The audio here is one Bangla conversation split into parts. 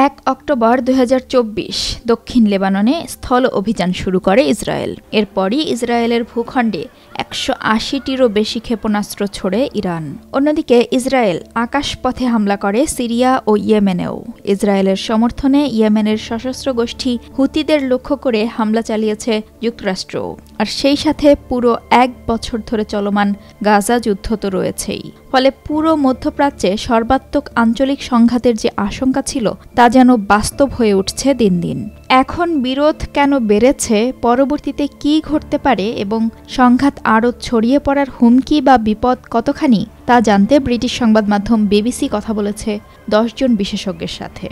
এক অক্টোবর ২০২৪ দক্ষিণ লেবাননে স্থল অভিযান শুরু করে ইসরায়েল। এরপরই ইসরায়েলের ভূখণ্ডে ১৮০টিরও বেশি ক্ষেপণাস্ত্র ছোড়ে ইরান। অন্যদিকে ইসরায়েল আকাশপথে হামলা করে সিরিয়া ও ইয়েমেনেও। ইসরায়েলের সমর্থনে ইয়েমেনের সশস্ত্র গোষ্ঠী হুতিদের লক্ষ্য করে হামলা চালিয়েছে যুক্তরাষ্ট্র। আর সেই সাথে পুরো ১ বছর ধরে চলমান গাজা যুদ্ধ তো রয়েছেই। ফলে পুরো মধ্যপ্রাচ্যে সর্বাত্মক আঞ্চলিক সংঘাতের যে আশঙ্কা ছিল তা যেন বাস্তব হয়ে উঠছে দিন দিন। এখন বিরোধ কেন বেড়েছে, পরবর্তীতে কি ঘটতে পারে এবং সংঘাত আরও ছড়িয়ে পড়ার হুমকি বা বিপদ কতখানি তা জানতে ব্রিটিশ সংবাদ মাধ্যম বিবিসি কথা বলেছে ১০ জন বিশেষজ্ঞের সাথে।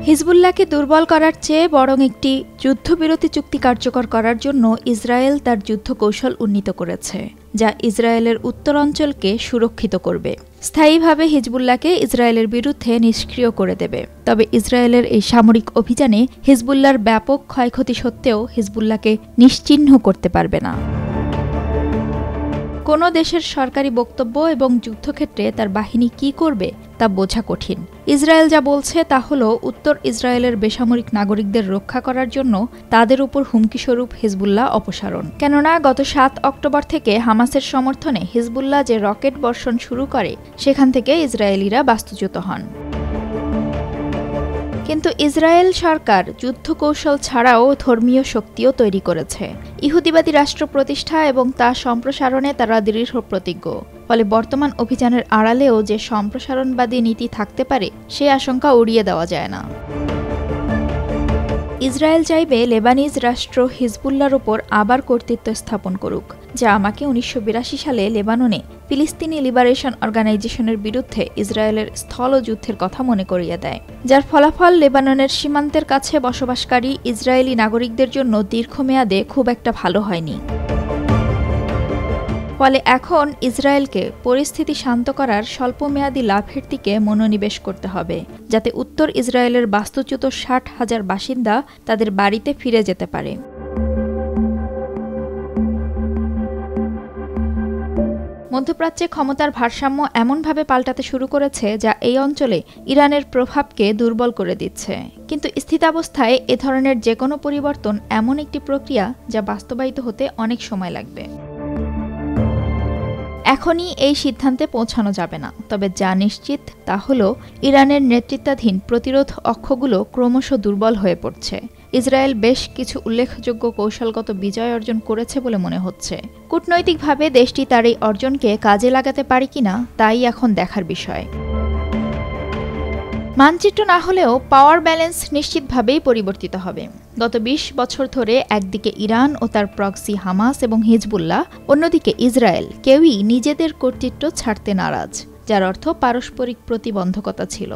হিজবুল্লাহকে দুর্বল করার চেয়ে বরং একটি যুদ্ধবিরতি চুক্তি কার্যকর করার জন্য ইসরায়েল তার যুদ্ধ কৌশল উন্নীত করেছে, যা ইসরায়েলের উত্তরাঞ্চলকে সুরক্ষিত করবে, স্থায়ীভাবে হিজবুল্লাহকে ইসরায়েলের বিরুদ্ধে নিষ্ক্রিয় করে দেবে। তবে ইসরায়েলের এই সামরিক অভিযানে হিজবুল্লাহর ব্যাপক ক্ষয়ক্ষতি সত্ত্বেও হিজবুল্লাহকে নিশ্চিহ্ন করতে পারবে না। কোনো দেশের সরকারি বক্তব্য এবং যুদ্ধক্ষেত্রে তার বাহিনী কি করবে তা বোঝা কঠিন। ইসরায়েল যা বলছে তা হলো উত্তর ইসরায়েলের বেসামরিক নাগরিকদের রক্ষা করার জন্য তাদের উপর হুমকিস্বরূপ হিজবুল্লাহ অপসারণ। কেননা গত ৭ অক্টোবর থেকে হামাসের সমর্থনে হিজবুল্লাহ যে রকেট বর্ষণ শুরু করে সেখান থেকে ইসরায়েলিরা বাস্তুচ্যুত হন। কিন্তু ইসরায়েল সরকার যুদ্ধ কৌশল ছাড়াও ধর্মীয় শক্তিও তৈরি করেছে। ইহুদিবাদী রাষ্ট্র প্রতিষ্ঠা এবং তা সম্প্রসারণে তারা দৃঢ় প্রতিজ্ঞ। ফলে বর্তমান অভিযানের আড়ালেও যে সম্প্রসারণবাদী নীতি থাকতে পারে সে আশঙ্কা উড়িয়ে দেওয়া যায় না। ইসরায়েল চাইবে লেবানিজ রাষ্ট্র হিজবুল্লাহর ওপর আবার কর্তৃত্ব স্থাপন করুক, যা আমাকে ১৯৮২ সালে লেবাননে ফিলিস্তিনি লিবারেশন অর্গানাইজেশনের বিরুদ্ধে ইসরায়েলের স্থল যুদ্ধের কথা মনে করিয়ে দেয়, যার ফলাফল লেবাননের সীমান্তের কাছে বসবাসকারী ইসরায়েলি নাগরিকদের জন্য দীর্ঘমেয়াদে খুব একটা ভালো হয়নি। ফলে এখন ইসরায়েলকে পরিস্থিতি শান্ত করার স্বল্পমেয়াদী লাভের দিকে মনোনিবেশ করতে হবে, যাতে উত্তর ইসরায়েলের বাস্তুচ্যুত ৬০,০০০ বাসিন্দা তাদের বাড়িতে ফিরে যেতে পারে। মধ্যপ্রাচ্যে ক্ষমতার ভারসাম্য এমনভাবে পাল্টাতে শুরু করেছে যা এই অঞ্চলে ইরানের প্রভাবকে দুর্বল করে দিচ্ছে। কিন্তু স্থিতাবস্থায় এ ধরনের যে কোনো পরিবর্তন এমন একটি প্রক্রিয়া যা বাস্তবায়িত হতে অনেক সময় লাগবে। এখনই এই সিদ্ধান্তে পৌঁছানো যাবে না, তবে যা নিশ্চিত তা হল ইরানের নেতৃত্বাধীন প্রতিরোধ অক্ষগুলো ক্রমশ দুর্বল হয়ে পড়ছে। ইসরায়েল বেশ কিছু উল্লেখযোগ্য কৌশলগত বিজয় অর্জন করেছে বলে মনে হচ্ছে। কূটনৈতিকভাবে দেশটি তার এই অর্জনকে কাজে লাগাতে পারে কিনা তাই এখন দেখার বিষয়। মানচিত্র না হলেও পাওয়ার ব্যালেন্স নিশ্চিতভাবেই পরিবর্তিত হবে। গত ২০ বছর ধরে একদিকে ইরান ও তার প্রক্সি হামাস এবং হিজবুল্লাহ, অন্যদিকে ইসরায়েল কেউই নিজেদের কর্তৃত্ব ছাড়তে নারাজ, যার অর্থ পারস্পরিক প্রতিবন্ধকতা ছিল।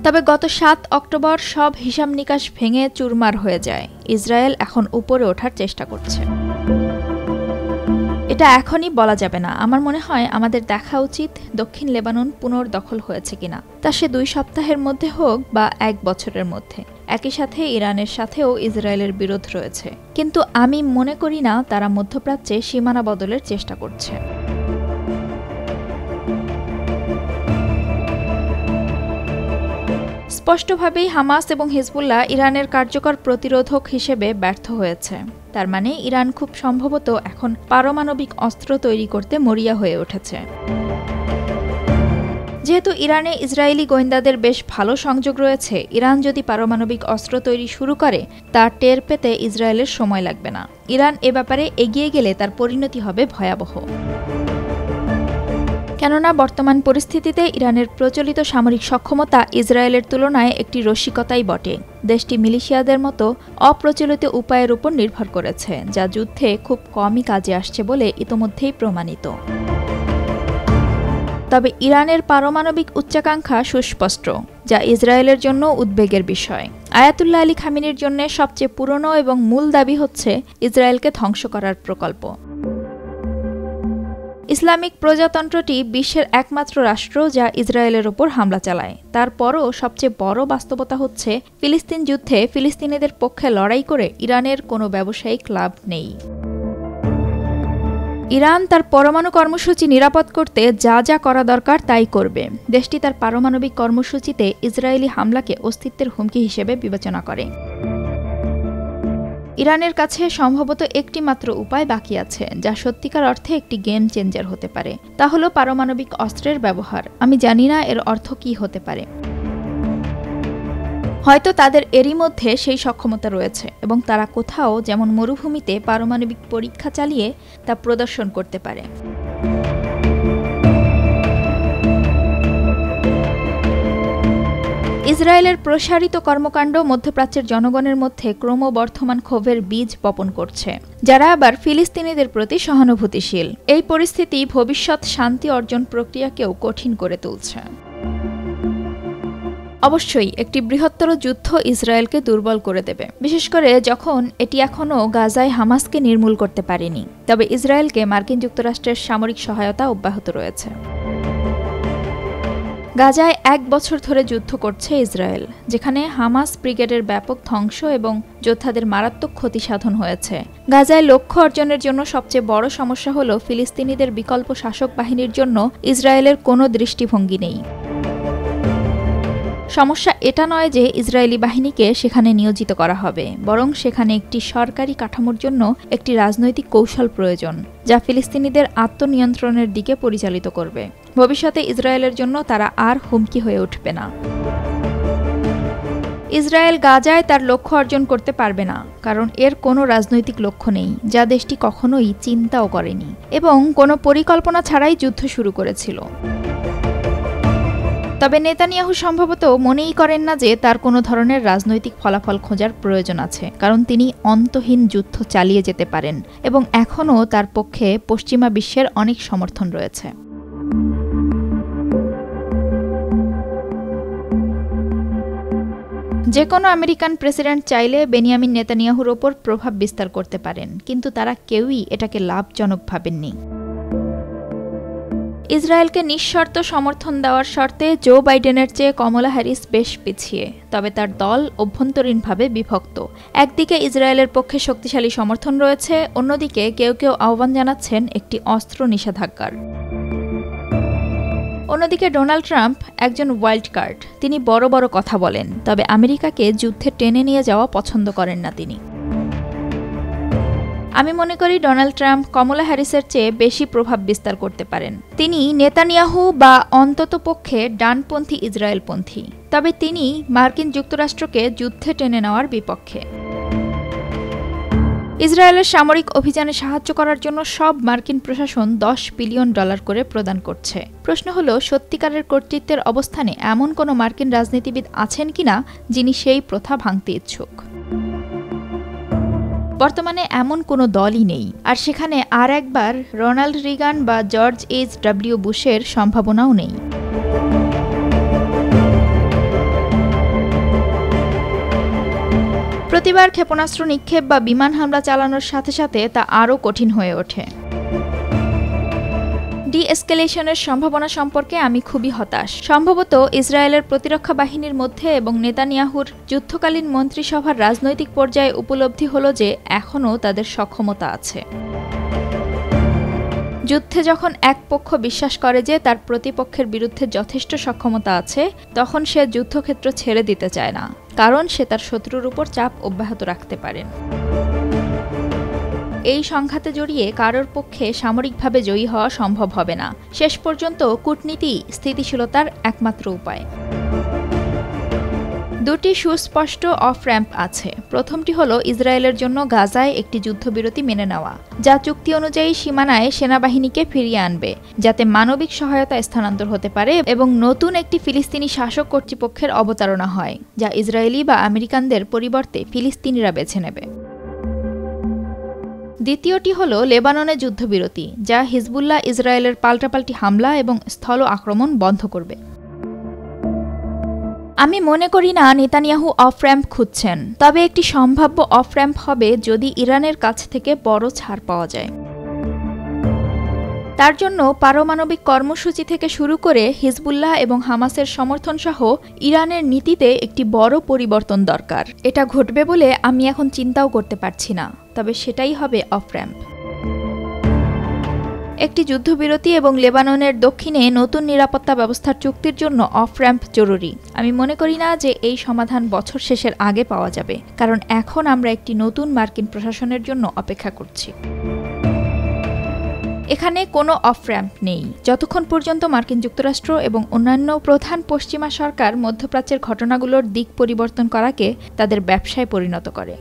তবে গত ৭ অক্টোবর সব হিসাব নিকাশ ভেঙে চুরমার হয়ে যায়। ইসরায়েল এখন উপরে ওঠার চেষ্টা করছে। এটা এখনই বলা যাবে না। আমার মনে হয় আমাদের দেখা উচিত দক্ষিণ লেবানন পুনর্দখল হয়েছে কিনা, তা সে ২ সপ্তাহের মধ্যে হোক বা ১ বছরের মধ্যে। একই সাথে ইরানের সাথেও ইসরায়েলের বিরোধ রয়েছে, কিন্তু আমি মনে করি না তারা মধ্যপ্রাচ্যে সীমানা বদলের চেষ্টা করছে। স্পষ্টভাবেই হামাস এবং হিজবুল্লাহ ইরানের কার্যকর প্রতিরোধক হিসেবে ব্যর্থ হয়েছে। তার মানে ইরান খুব সম্ভবত এখন পারমাণবিক অস্ত্র তৈরি করতে মরিয়া হয়ে উঠেছে। যেহেতু ইরানে ইসরায়েলি গোয়েন্দাদের বেশ ভালো সংযোগ রয়েছে, ইরান যদি পারমাণবিক অস্ত্র তৈরি শুরু করে তা টের পেতে ইসরায়েলের সময় লাগবে না। ইরান এ ব্যাপারে এগিয়ে গেলে তার পরিণতি হবে ভয়াবহ। কেননা বর্তমান পরিস্থিতিতে ইরানের প্রচলিত সামরিক সক্ষমতা ইসরায়েলের তুলনায় একটি রসিকতাই বটে। দেশটি মিলিশিয়াদের মতো অপ্রচলিত উপায়ের উপর নির্ভর করেছে, যা যুদ্ধে খুব কমই কাজে আসছে বলে ইতোমধ্যেই প্রমাণিত। তবে ইরানের পারমাণবিক উচ্চাকাঙ্ক্ষা সুস্পষ্ট, যা ইসরায়েলের জন্য উদ্বেগের বিষয়। আয়াতুল্লাহ আলী খামেনির জন্য সবচেয়ে পুরনো এবং মূল দাবি হচ্ছে ইসরায়েলকে ধ্বংস করার প্রকল্প। ইসলামিক প্রজাতন্ত্রটি বিশ্বের একমাত্র রাষ্ট্র যা ইসরায়েলের ওপর হামলা চালায়। তারপরও সবচেয়ে বড় বাস্তবতা হচ্ছে ফিলিস্তিন যুদ্ধে ফিলিস্তিনিদের পক্ষে লড়াই করে ইরানের কোনো ব্যবসায়িক লাভ নেই। ইরান তার পরমাণু কর্মসূচি নিরাপদ করতে যা যা করা দরকার তাই করবে। দেশটি তার পারমাণবিক কর্মসূচিতে ইসরায়েলি হামলাকে অস্তিত্বের হুমকি হিসেবে বিবেচনা করে। ইরানের কাছে সম্ভবত একটি মাত্র উপায় বাকি আছে যা সত্যিকার অর্থে একটি গেম চেঞ্জার হতে পারে, তা হলো পারমাণবিক অস্ত্রের ব্যবহার। আমি জানি না এর অর্থ কী হতে পারে। হয়তো তাদের এরই মধ্যে সেই সক্ষমতা রয়েছে এবং তারা কোথাও, যেমন মরুভূমিতে, পারমাণবিক পরীক্ষা চালিয়ে তা প্রদর্শন করতে পারে। ইসরায়েলের প্রসারিত কর্মকাণ্ড মধ্যপ্রাচ্যের জনগণের মধ্যে ক্রমবর্ধমান ক্ষোভের বীজ বপন করছে, যারা আবার ফিলিস্তিনিদের প্রতি সহানুভূতিশীল। এই পরিস্থিতি ভবিষ্যৎ শান্তি অর্জন প্রক্রিয়াকেও কঠিন করে তুলছে। অবশ্যই একটি বৃহত্তর যুদ্ধ ইসরায়েলকে দুর্বল করে দেবে, বিশেষ করে যখন এটি এখনও গাজায় হামাসকে নির্মূল করতে পারেনি। তবে ইসরায়েলকে মার্কিন যুক্তরাষ্ট্রের সামরিক সহায়তা অব্যাহত রয়েছে। গাজায় 1 বছর ধরে যুদ্ধ করছে ইসরায়েল, যেখানে হামাস ব্রিগেডের ব্যাপক ধ্বংস এবং যোদ্ধাদের মারাত্মক ক্ষতি সাধন হয়েছে। গাজায় লক্ষ্য অর্জনের জন্য সবচেয়ে বড় সমস্যা হল ফিলিস্তিনিদের বিকল্প শাসক বাহিনীর জন্য ইসরায়েলের কোনো দৃষ্টিভঙ্গি নেই। সমস্যা এটা নয় যে ইসরায়েলি বাহিনীকে সেখানে নিয়োজিত করা হবে, বরং সেখানে একটি সরকারি কাঠামোর জন্য একটি রাজনৈতিক কৌশল প্রয়োজন, যা ফিলিস্তিনিদের আত্মনিয়ন্ত্রণের দিকে পরিচালিত করবে। ভবিষ্যতে ইসরায়েলের জন্য তারা আর হুমকি হয়ে উঠবে না। ইসরায়েল গাজায় তার লক্ষ্য অর্জন করতে পারবে না, কারণ এর কোনো রাজনৈতিক লক্ষ্য নেই, যা দেশটি কখনোই চিন্তাও করেনি এবং কোনো পরিকল্পনা ছাড়াই যুদ্ধ শুরু করেছিল। তবে নেতানিয়াহু সম্ভবত মনেই করেন না যে তার কোনো ধরনের রাজনৈতিক ফলাফল খোঁজার প্রয়োজন আছে, কারণ তিনি অন্তহীন যুদ্ধ চালিয়ে যেতে পারেন এবং এখনও তার পক্ষে পশ্চিমা বিশ্বের অনেক সমর্থন রয়েছে। যে কোনো আমেরিকান প্রেসিডেন্ট চাইলে বেনিয়ামিন নেতানিয়াহুর ওপর প্রভাব বিস্তার করতে পারেন, কিন্তু তারা কেউই এটাকে লাভজনক ভাবেননি। ইসরায়েলকে নিঃশর্ত সমর্থন দেওয়ার শর্তে জো বাইডেনের চেয়ে কমলা হ্যারিস বেশ পিছিয়ে, তবে তার দল অভ্যন্তরীণভাবে বিভক্ত। একদিকে ইসরায়েলের পক্ষে শক্তিশালী সমর্থন রয়েছে, অন্যদিকে কেউ কেউ আহ্বান জানাচ্ছেন একটি অস্ত্র নিষেধাজ্ঞার। অন্যদিকে ডোনাল্ড ট্রাম্প একজন ওয়াইল্ড কার্ড। তিনি বড় বড় কথা বলেন, তবে আমেরিকাকে যুদ্ধে টেনে নিয়ে যাওয়া পছন্দ করেন না তিনি। আমি মনে করি ডোনাল্ড ট্রাম্প কমলা হ্যারিসের চেয়ে বেশি প্রভাব বিস্তার করতে পারেন। তিনি নেতানিয়াহু বা অন্ততপক্ষে ডানপন্থী ইসরায়েলপন্থী, তবে তিনি মার্কিন যুক্তরাষ্ট্রকে যুদ্ধে টেনে নেওয়ার বিপক্ষে। ইসরায়েলের সামরিক অভিযানে সাহায্য করার জন্য সব মার্কিন প্রশাসন $10 বিলিয়ন করে প্রদান করছে। প্রশ্ন হলো, সত্যিকারের কর্তৃত্বের অবস্থানে এমন কোনো মার্কিন রাজনীতিবিদ আছেন কিনা যিনি সেই প্রথা ভাঙতে ইচ্ছুক? বর্তমানে এমন কোনো দলই নেই, আর সেখানে আর একবার রোনাল্ড রিগান বা জর্জ H.W. বুশের সম্ভাবনাও নেই। প্রতিবার ক্ষেপণাস্ত্র নিক্ষেপ বা বিমান হামলা চালানোর সাথে সাথে তা আরও কঠিন হয়ে ওঠে। ডি-এসকেলেশনের সম্ভাবনা সম্পর্কে আমি খুবই হতাশ। সম্ভবত ইসরায়েলের প্রতিরক্ষা বাহিনীর মধ্যে এবং নেতানিয়াহুর যুদ্ধকালীন মন্ত্রিসভার রাজনৈতিক পর্যায়ে উপলব্ধি হলো যে এখনও তাদের সক্ষমতা আছে। যুদ্ধে যখন এক পক্ষ বিশ্বাস করে যে তার প্রতিপক্ষের বিরুদ্ধে যথেষ্ট সক্ষমতা আছে, তখন সে যুদ্ধক্ষেত্র ছেড়ে দিতে চায় না, কারণ সে তার শত্রুর উপর চাপ অব্যাহত রাখতে পারেন। এই সংঘাতে জড়িয়ে কারোর পক্ষে সামরিকভাবে জয়ী হওয়া সম্ভব হবে না। শেষ পর্যন্ত কূটনীতি স্থিতিশীলতার একমাত্র উপায়। দুটি সুস্পষ্ট অফ র্যাম্প আছে। প্রথমটি হলো ইসরায়েলের জন্য গাজায় একটি যুদ্ধবিরতি মেনে নেওয়া, যা চুক্তি অনুযায়ী সীমানায় সেনাবাহিনীকে ফিরিয়ে আনবে, যাতে মানবিক সহায়তা স্থানান্তর হতে পারে এবং নতুন একটি ফিলিস্তিনি শাসক কর্তৃপক্ষের অবতারণা হয়, যা ইসরায়েলি বা আমেরিকানদের পরিবর্তে ফিলিস্তিনিরা বেছে নেবে। দ্বিতীয়টি হল লেবাননে যুদ্ধবিরতি, যা হিজবুল্লাহ ইসরায়েলের পাল্টাপাল্টি হামলা এবং স্থল আক্রমণ বন্ধ করবে। আমি মনে করি না নেতানিয়াহু অফ র্যাম্প খুঁজছেন, তবে একটি সম্ভাব্য অফ র্যাম্প হবে যদি ইরানের কাছ থেকে বড় ছাড় পাওয়া যায়। তার জন্য পারমাণবিক কর্মসূচি থেকে শুরু করে হিজবুল্লাহ এবং হামাসের সমর্থন সহ ইরানের নীতিতে একটি বড় পরিবর্তন দরকার। এটা ঘটবে বলে আমি এখন চিন্তাও করতে পারছি না, তবে সেটাই হবে অফ র‍্যাম্প। একটি যুদ্ধবিরতি এবং লেবাননের দক্ষিণে নতুন নিরাপত্তা ব্যবস্থার চুক্তির জন্য অফ র‍্যাম্প জরুরি। আমি মনে করি না যে এই সমাধান বছর শেষের আগে পাওয়া যাবে, কারণ এখন আমরা একটি নতুন মার্কিন প্রশাসনের জন্য অপেক্ষা করছি। এখানে কোনো অফ র‍্যাম্প নেই যতক্ষণ পর্যন্ত মার্কিন যুক্তরাষ্ট্র এবং অন্যান্য প্রধান পশ্চিমা সরকার মধ্যপ্রাচ্যের ঘটনাগুলোর দিক পরিবর্তন করাকে তাদের ব্যবসায় পরিণত করে।